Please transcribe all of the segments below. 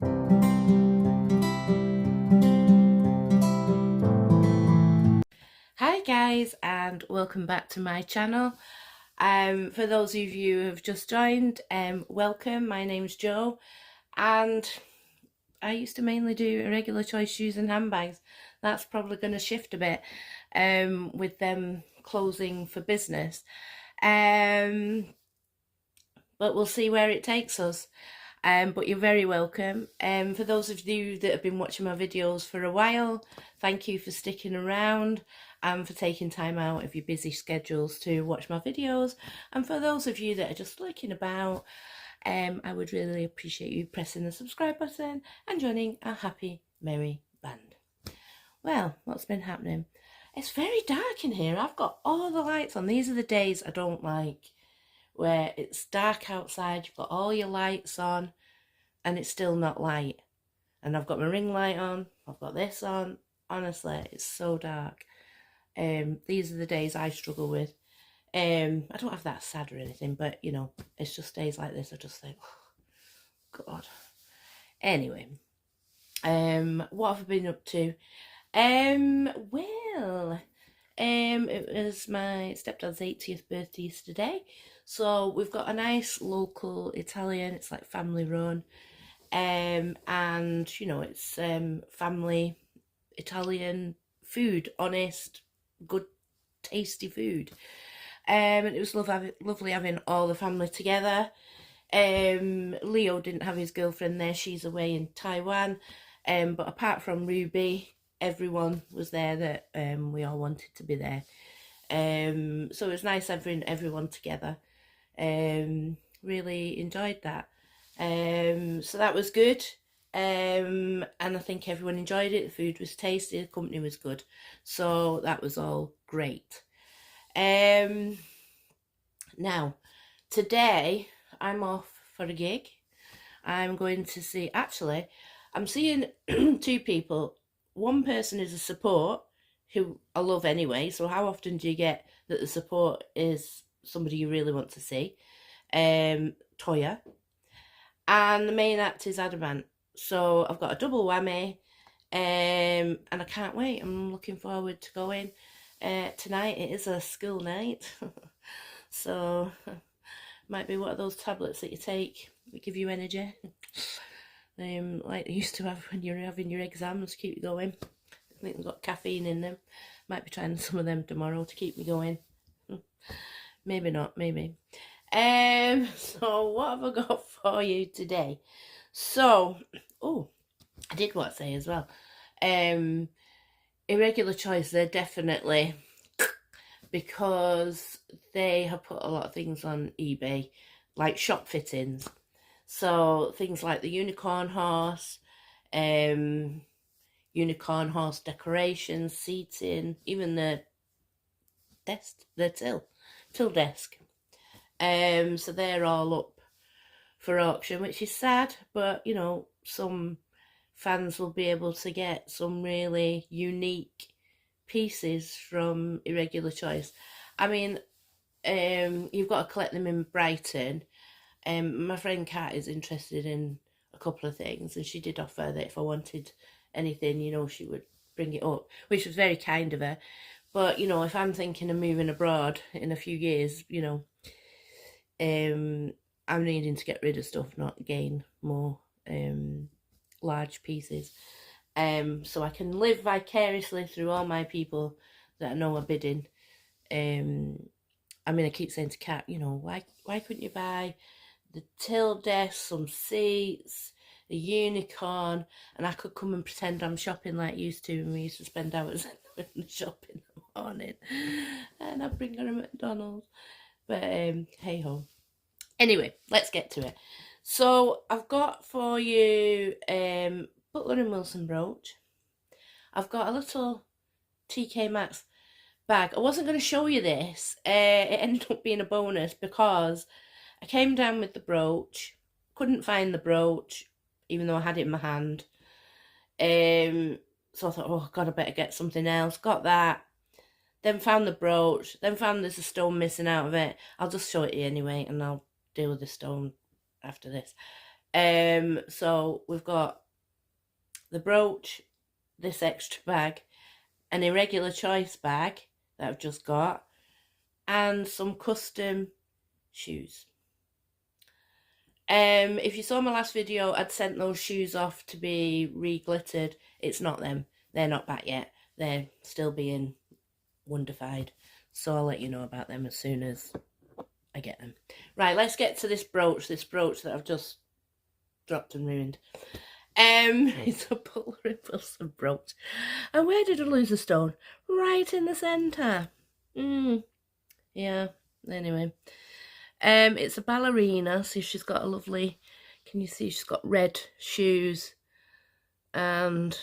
Hi guys, and welcome back to my channel. For those of you who have just joined, welcome. My name's Jo, and I used to mainly do Irregular Choice shoes and handbags. That's probably going to shift a bit with them closing for business. But we'll see where it takes us. But you're very welcome. For those of you that have been watching my videos for a while, thank you for sticking around and for taking time out of your busy schedules to watch my videos. And for those of you that are just looking about, I would really appreciate you pressing the subscribe button and joining a happy, merry band. Well, what's been happening? It's very dark in here. I've got all the lights on. These are the days I don't like, where it's dark outside, you've got all your lights on, and it's still not light. And I've got my ring light on, I've got this on. Honestly, it's so dark. These are the days I struggle with. I don't have that sad or anything, but you know, it's just days like this I just think, oh, God. Anyway, what have I been up to? Well, it was my stepdad's 80th birthday today, so we've got a nice local Italian. It's like family run, and you know, it's family Italian food, honest, good, tasty food. And it was lovely having all the family together. Leo didn't have his girlfriend there, she's away in Taiwan. But apart from Ruby, everyone was there that we all wanted to be there. So it was nice having everyone together. Really enjoyed that. So that was good. And I think everyone enjoyed it. The food was tasty, the company was good. So that was all great. Now, today I'm off for a gig. I'm going to see, actually, I'm seeing two people. One person is a support, who I love anyway, so how often do you get that the support is somebody you really want to see? Toya. And the main act is Adamant. So I've got a double whammy, and I can't wait. I'm looking forward to going. Tonight it is a school night, so might be one of those tablets that you take that give you energy. Like they used to have when you're having your exams, keep you going. I think they've got caffeine in them. Might be trying some of them tomorrow to keep me going. Maybe not, maybe. So what have I got for you today? So, oh, I did want to say as well. Irregular Choice, they're definitely, because they have put a lot of things on eBay, like shop fittings. So things like the unicorn horse, decorations, seating, even the desk, the till desk. So they're all up for auction, which is sad, but you know, some fans will be able to get some really unique pieces from Irregular Choice. I mean, you've got to collect them in Brighton. My friend Kat is interested in a couple of things, and she did offer that if I wanted anything, you know, she would bring it up, which was very kind of her. But you know, if I'm thinking of moving abroad in a few years, you know, I'm needing to get rid of stuff, not gain more large pieces. So I can live vicariously through all my people that I know are bidding. I mean, I keep saying to Kat, you know, why couldn't you buy the till desk, some seats, a unicorn, and I could come and pretend I'm shopping like you used to, and we used to spend hours in the shop in the morning, and I'd bring her a McDonald's. But hey ho. Anyway, let's get to it. So I've got for you Butler and Wilson brooch. I've got a little TK Maxx bag. I wasn't going to show you this. It ended up being a bonus because I came down with the brooch, couldn't find the brooch, even though I had it in my hand. So I thought, oh God, I better get something else. Got that. Then found the brooch. Then found there's a stone missing out of it. I'll just show it to you anyway, and I'll deal with the stone after this. So we've got the brooch, this extra bag, an Irregular Choice bag that I've just got, and some custom shoes. If you saw my last video, I'd sent those shoes off to be re-glittered. It's not them. They're not back yet. They're still being wonderfied. So I'll let you know about them as soon as I get them. Right, let's get to this brooch that I've just dropped and ruined. It's a Butler and Wilson brooch. And where did I lose the stone? Right in the centre. Yeah, anyway. It's a ballerina, so she's got a lovely, can you see, she's got red shoes and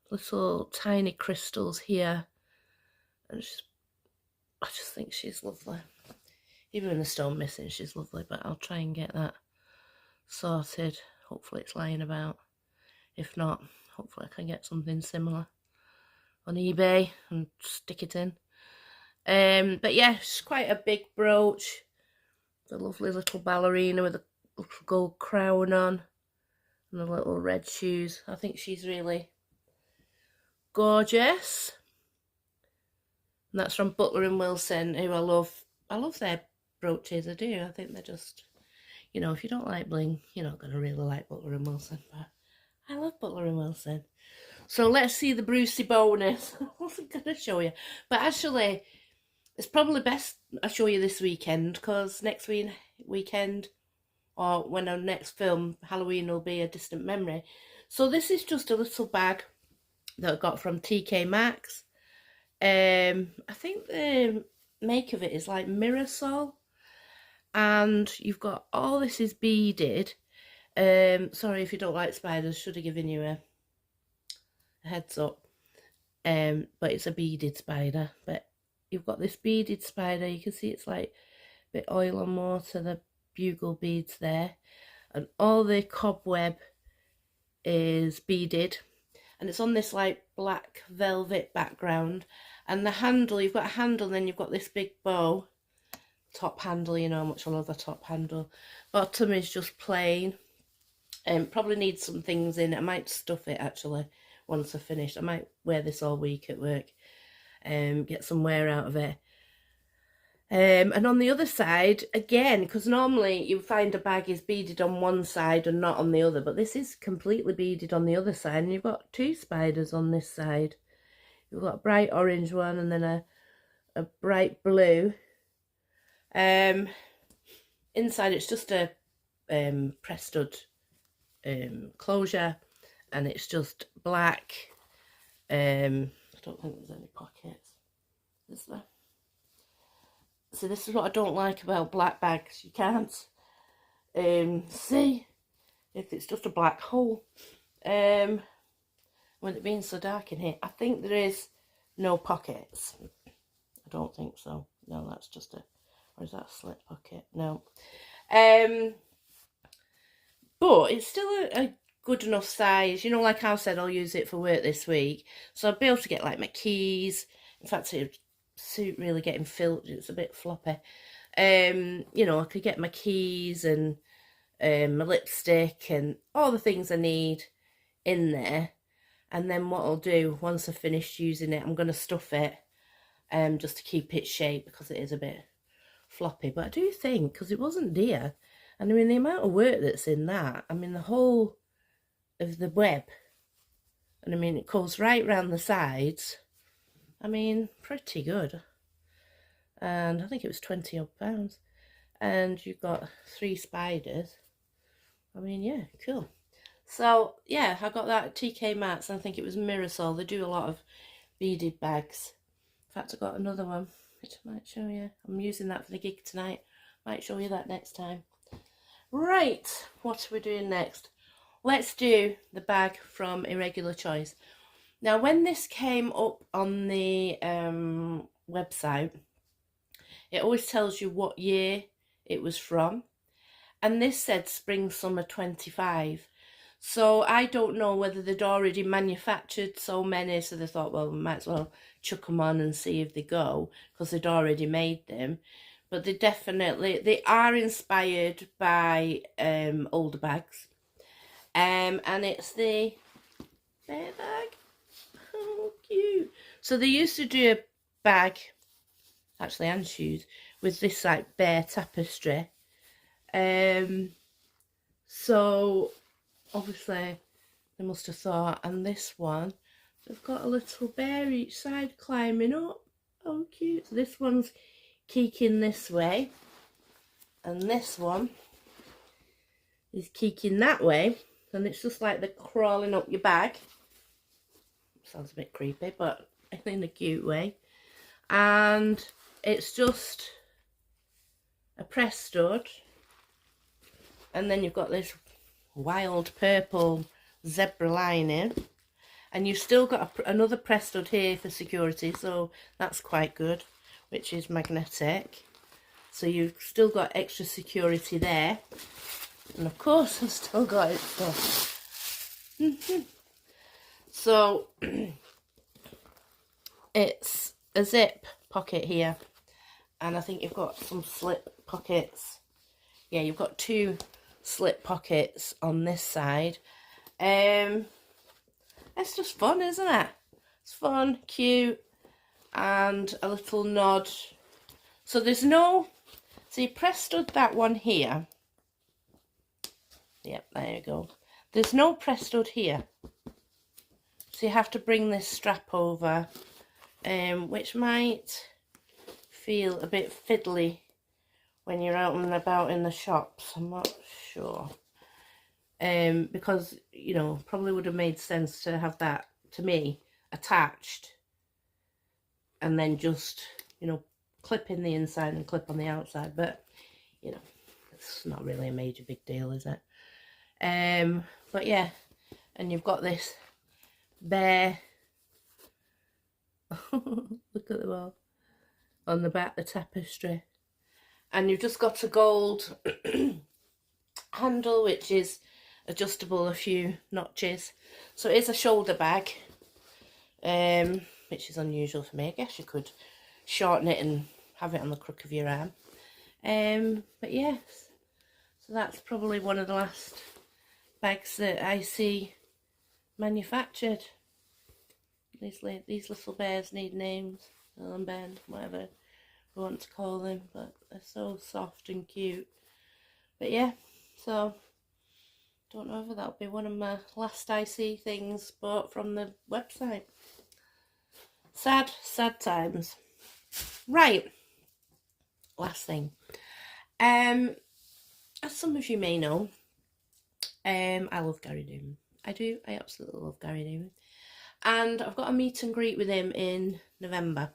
little tiny crystals here. And I just think she's lovely. Even with the stone missing, she's lovely, but I'll try and get that sorted. Hopefully it's lying about. If not, hopefully I can get something similar on eBay and stick it in. But yeah, it's quite a big brooch. The lovely little ballerina with a little gold crown on and the little red shoes. I think she's really gorgeous. And that's from Butler and Wilson, who I love. I love their brooches, I do. I think they're just, you know, if you don't like bling, you're not going to really like Butler and Wilson. But I love Butler and Wilson. So let's see the Brucey bonus. I wasn't going to show you. But actually, it's probably best I show you this weekend, because next weekend, or when I next film, Halloween will be a distant memory. So this is just a little bag that I got from TK Maxx. I think the make of it is like Mirasol, and you've got all this is beaded. Sorry if you don't like spiders, should have given you a heads up. But it's a beaded spider. But you've got this beaded spider. You can see it's like a bit oil and water, the bugle beads there, and all the cobweb is beaded, and it's on this like black velvet background. And the handle, you've got a handle, and then you've got this big bow top handle. You know how much I love the top handle. Bottom is just plain. Probably needs some things in it. I might stuff it actually once I've finished. I might wear this all week at work, get some wear out of it. And on the other side, again, because normally you find a bag is beaded on one side and not on the other, but this is completely beaded on the other side, and you've got two spiders on this side. You've got a bright orange one and then a bright blue. Inside it's just a press stud closure, and it's just black. I don't think there's any pockets, is there? So this is what I don't like about black bags. You can't see if it's just a black hole. With it being so dark in here, I think there is no pockets. I don't think so. No, that's just a, or is that a slip pocket? No. But it's still a good enough size. You know, like I said, I'll use it for work this week. So I'll be able to get like my keys. In fact, it would suit really getting filled. It's a bit floppy. You know, I could get my keys and my lipstick and all the things I need in there. And then what I'll do, once I've finished using it, I'm going to stuff it just to keep its shape, because it is a bit floppy. But I do think, because it wasn't dear, and I mean the amount of work that's in that, I mean the whole of the web, and I mean it goes right round the sides, I mean pretty good. And I think it was £20 odd, and you've got 3 spiders. I mean, yeah, cool. So yeah, I got that at TK Maxx, and I think it was Mirasol. They do a lot of beaded bags. In fact, I got another one which I might show you. I'm using that for the gig tonight. Might show you that next time. Right, what are we doing next? Let's do the bag from Irregular Choice. Now, when this came up on the website, it always tells you what year it was from, and this said spring summer 25. So I don't know whether they'd already manufactured so many, so they thought, well, we might as well chuck them on and see if they go, because they'd already made them. but they are inspired by older bags. And it's the bear bag. Oh, cute. So they used to do a bag, actually, and shoes, with this like bear tapestry. So obviously they must have thought, and this one, they've got a little bear each side climbing up. Oh, cute. So this one's keeking this way, and this one is keeking that way, and it's just like they're crawling up your bag. Sounds a bit creepy, but in a cute way. And it's just a press stud, and then you've got this wild purple zebra lining, and you've still got another press stud here for security, so that's quite good, which is magnetic, so you've still got extra security there. And of course I've still got it stuff. So it's a zip pocket here, and I think you've got some slip pockets. Yeah, you've got 2 slip pockets on this side. It's just fun, isn't it? It's fun, cute, and a little nod. So there's no, so you press stud that one here. Yep, there you go. There's no press stud here, so you have to bring this strap over, which might feel a bit fiddly when you're out and about in the shops. I'm not sure, because, you know, probably would have made sense to have that, to me, attached, and then just, you know, clip in the inside and clip on the outside. But, you know, it's not really a major big deal, is it? But yeah, and you've got this bear. Look at the wall on the back, the tapestry, and you've just got a gold handle, which is adjustable a few notches. So it is a shoulder bag, which is unusual for me. I guess you could shorten it and have it on the crook of your arm. But yes, so that's probably one of the last bags that I see manufactured. These little bears need names, and Ben, whatever we want to call them, but they're so soft and cute. But yeah, so don't know if that'll be one of my last I see things bought from the website. Sad times. Right, last thing. As some of you may know, I love Gary Numan. I do. I absolutely love Gary Numan. And I've got a meet and greet with him in November.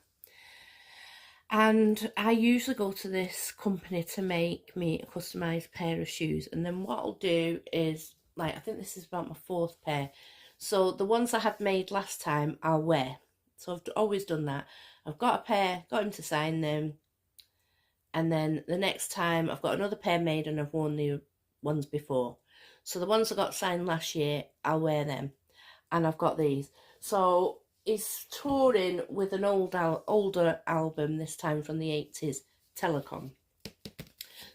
And I usually go to this company to make me a customised pair of shoes. And then what I'll do is, like, I think this is about my 4th pair. So the ones I had made last time, I'll wear. So I've always done that. I've got a pair, got him to sign them. And then the next time I've got another pair made and I've worn the ones before. So the ones I got signed last year, I'll wear them. And I've got these. So he's touring with an older album, this time from the 80s, Telecom.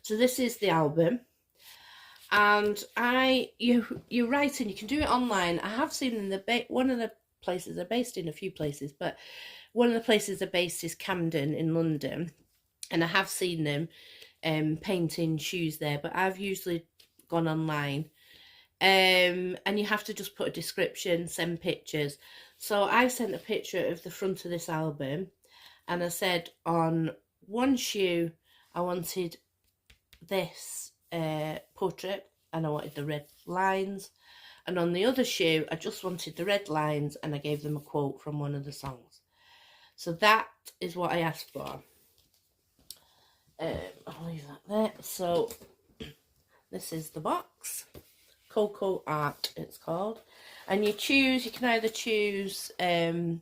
So this is the album. And you're right, and you can do it online. I have seen in one of the places, they're based in a few places, but one of the places they're based is Camden in London. And I have seen them painting shoes there, but I've usually gone online. And you have to just put a description, send pictures. So I sent a picture of the front of this album, and I said on one shoe I wanted this portrait and I wanted the red lines, and on the other shoe I just wanted the red lines, and I gave them a quote from one of the songs. So that is what I asked for. I'll leave that there. So this is the box. Koko Art, it's called. And you can either choose, you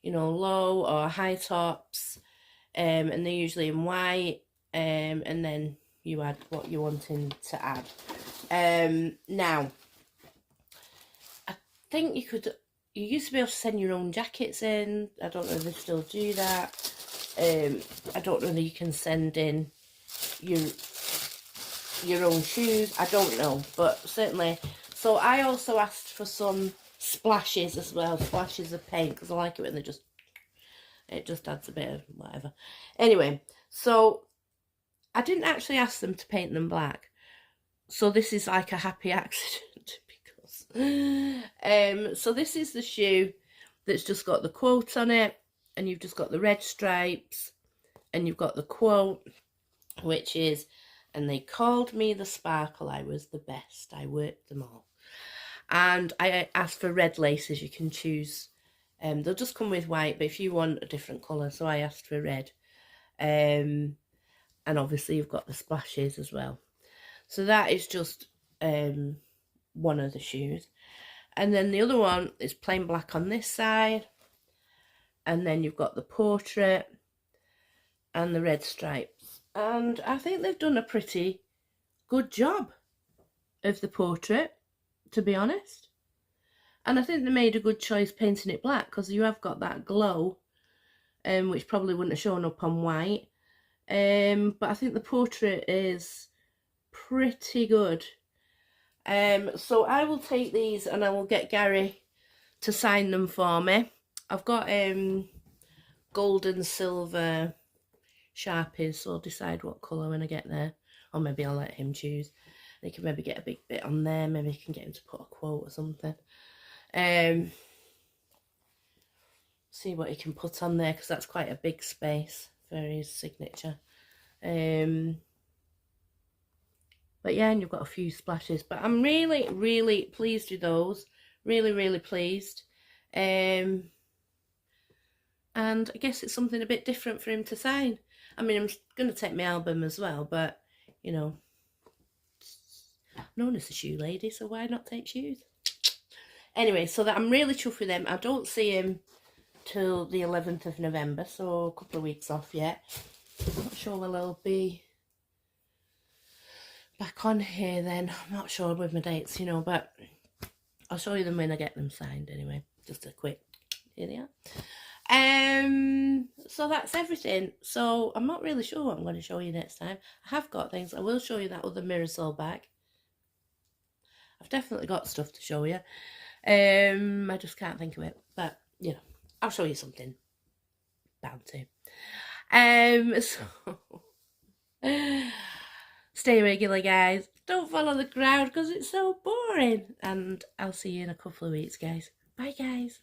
know, low or high tops. And they're usually in white. And then you add what you're wanting to add. Now, I think you used to be able to send your own jackets in. I don't know if they still do that. I don't know whether you can send in your own shoes. I don't know, but certainly. So I also asked for some splashes as well, splashes of paint, because I like it when it just adds a bit of whatever. Anyway, so I didn't actually ask them to paint them black. So this is like a happy accident because so this is the shoe that's just got the quote on it, and you've just got the red stripes, and you've got the quote, which is, and they called me the sparkle, I was the best, I worked them all. And I asked for red laces. You can choose, they'll just come with white, but if you want a different colour, so I asked for red. And obviously you've got the splashes as well. So that is just one of the shoes. And then the other one is plain black on this side. And then you've got the portrait and the red stripes. And I think they've done a pretty good job of the portrait, to be honest. And I think they made a good choice painting it black, because you have got that glow, which probably wouldn't have shown up on white. But I think the portrait is pretty good. So I will take these and I will get Gary to sign them for me. I've got gold and silver Sharpies, so I'll decide what colour when I get there. Or maybe I'll let him choose. He can maybe get a big bit on there. Maybe he can get him to put a quote or something. See what he can put on there, because that's quite a big space for his signature. But yeah, and you've got a few splashes. But I'm really, really pleased with those. Really, really pleased. And I guess it's something a bit different for him to sign. I mean, I'm going to take my album as well, but, you know, known as a shoe lady, so why not take shoes? Anyway, so that I'm really chuffed with them. I don't see him till the 11th of November, so a couple of weeks off yet. I'm not sure when I'll be back on here then. I'm not sure with my dates, you know, but I'll show you them when I get them signed anyway. Just a quick, here they are. So that's everything. So I'm not really sure what I'm going to show you next time. I have got things. I will show you that other Mirasol bag. I've definitely got stuff to show you. I just can't think of it, but you know, I'll show you something. Bound to. So stay regular, guys. Don't follow the crowd because it's so boring. And I'll see you in a couple of weeks, guys. Bye, guys.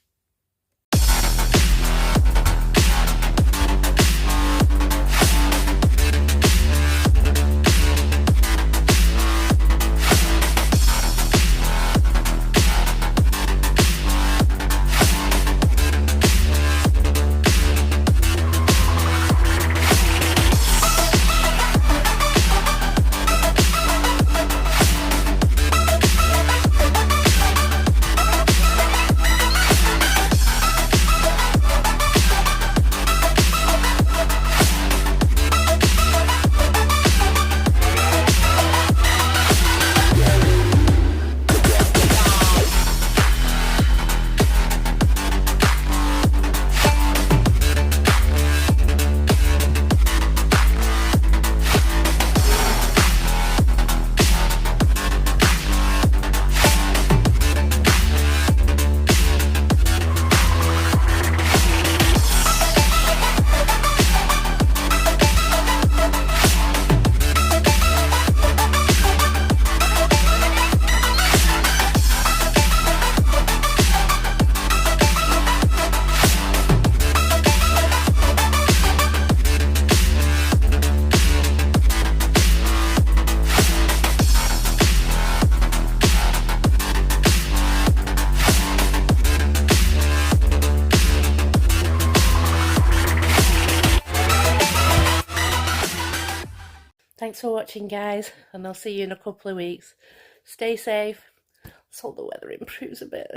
Thanks for watching, guys, and I'll see you in a couple of weeks. Stay safe. Let's hope the weather improves a bit.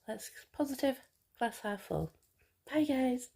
Let's positive, glass half full. Bye, guys.